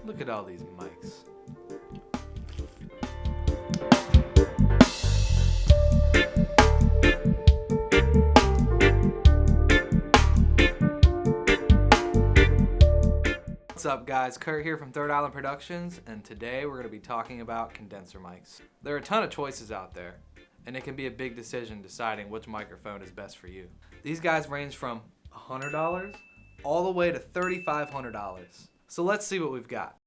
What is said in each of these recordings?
Look at all these mics. What's up guys, Kurt here from Third Island Productions, and today we're going to be talking about condenser mics. There are a ton of choices out there, and it can be a big decision deciding which microphone is best for you. These guys range from $100 all the way to $3,500. So let's see what we've got.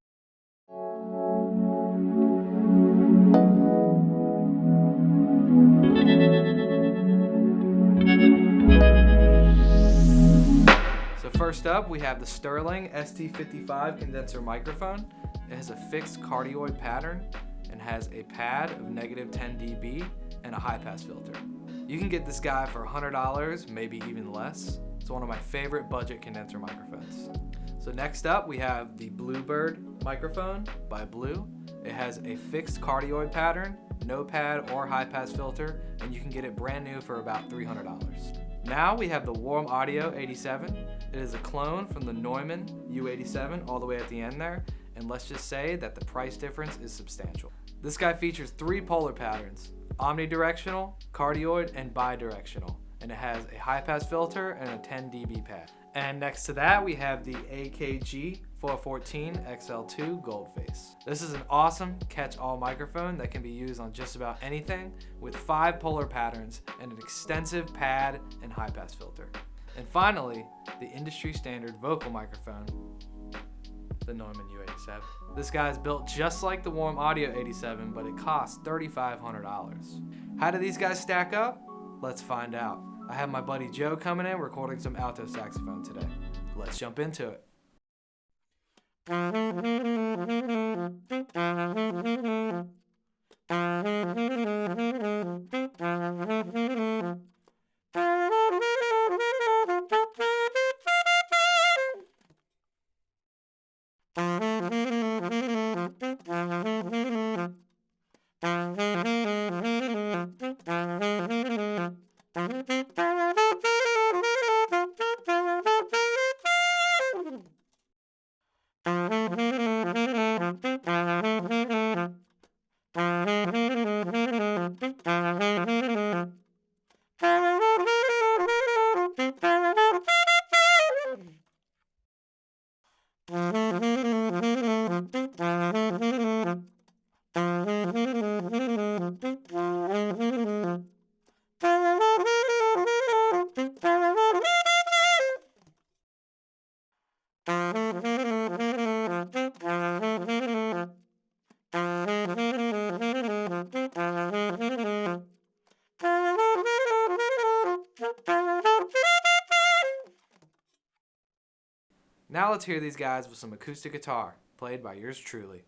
So first up, we have the Sterling ST55 condenser microphone. It has a fixed cardioid pattern and has a pad of -10 dB and a high-pass filter. You can get this guy for $100, maybe even less. It's one of my favorite budget condenser microphones. So next up, we have the Bluebird microphone by Blue. It has a fixed cardioid pattern, no pad or high-pass filter, and you can get it brand new for about $300. Now we have the Warm Audio 87. It is a clone from the Neumann U87 all the way at the end there, and let's just say that the price difference is substantial. This guy features 3 polar patterns: omnidirectional, cardioid, and bidirectional, and it has a high-pass filter and a 10 dB pad. And next to that, we have the AKG 414 XL2 Goldface. This is an awesome catch-all microphone that can be used on just about anything with 5 polar patterns and an extensive pad and high-pass filter. And finally, the industry standard vocal microphone, the Neumann U87. This guy is built just like the Warm Audio 87, but it costs $3,500. How do these guys stack up? Let's find out. I have my buddy Joe coming in recording some alto saxophone today. Let's jump into it. Now let's hear these guys with some acoustic guitar, played by yours truly.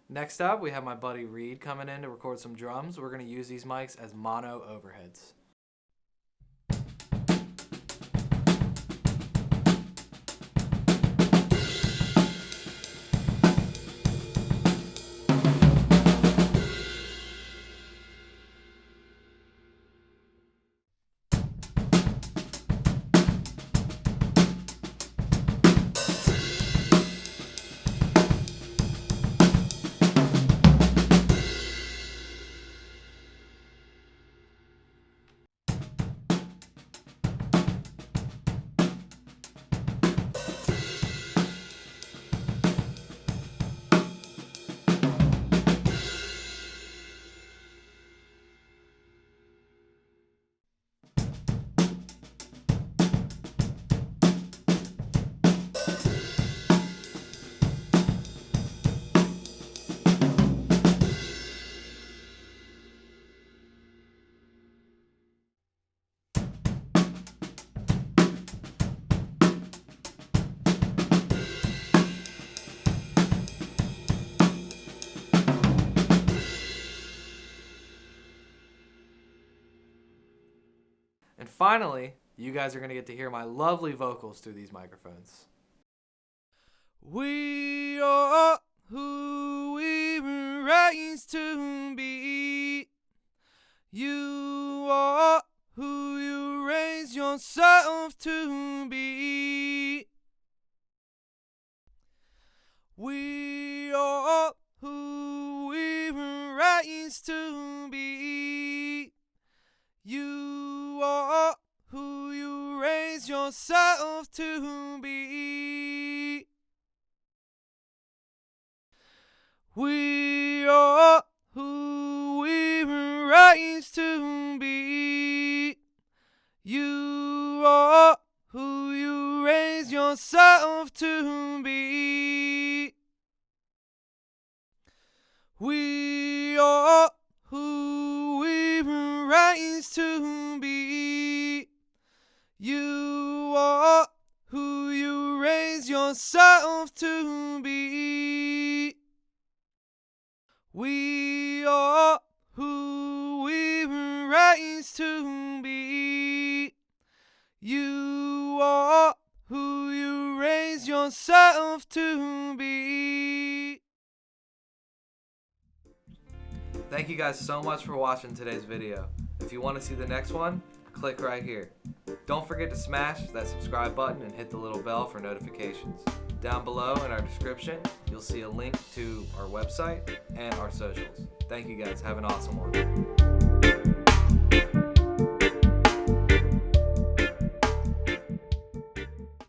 Next up, we have my buddy Reed coming in to record some drums. We're going to use these mics as mono overheads. finally, you guys are going to get to hear my lovely vocals through these microphones. We are who we were raised to be. You are who you raise yourself to be. We are who we were raised to be. You are who you raise yourself to be. We are who we were raised to be. You are who you raise yourself to be. We are who we were raised to be. You are who you raise yourself to be. We are who we were raised to be. You are who you raise yourself to be. Thank you guys so much for watching today's video. If you want to see the next one, click right here. Don't forget to smash that subscribe button and hit the little bell for notifications. Down below in our description, you'll see a link to our website and our socials. Thank you guys. Have an awesome one.